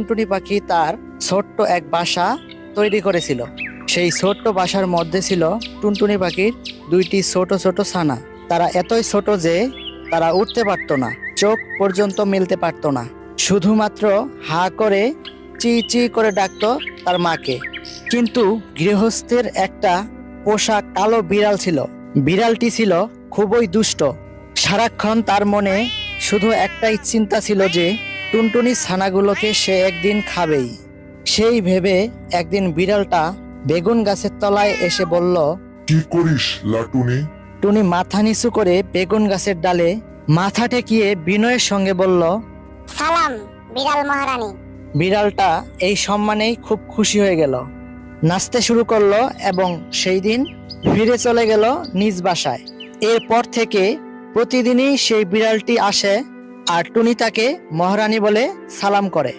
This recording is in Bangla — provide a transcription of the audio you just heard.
টুনটুনি পাখি তার ছোট্ট এক বাসা তৈরি করেছিল। সেই ছোট্ট বাসার মধ্যে ছিল টুনটুনি পাখির দুইটি ছোট ছোট ছানা। তারা এতই ছোট যে তারা উঠতে পারতো না, চোখ পর্যন্ত মেলতে পারতো না, শুধুমাত্র হা করে চি চি করে ডাকতো তার মাকে। কিন্তু গৃহস্থের একটা পোষা কালো বিড়াল ছিল। বিড়ালটি ছিল খুবই দুষ্ট। সারাক্ষণ তার মনে শুধু একটাই চিন্তা ছিল যে টুনটুনি ছানাগুলোকে সে একদিন খাবেই। সেই ভেবে একদিন বিড়ালটা বেগুন গাছের তলায় এসে বলল, কি করিস লাটুনি? টুনি মাথা নিচু করে বেগুন গাছের ডালে মাথা ঠেকিয়ে বিনয়ের সঙ্গে বলল, সালাম বিড়াল মহারানী। বিড়ালটা এই সম্মানেই খুব খুশি হয়ে গেল, নাচতে শুরু করলো এবং সেই দিন ফিরে চলে গেল নিজ বাসায়। এরপর থেকে প্রতিদিনই সেই বিড়ালটি আসে আর টুনি তাকে মহারানী বলে সালাম করে।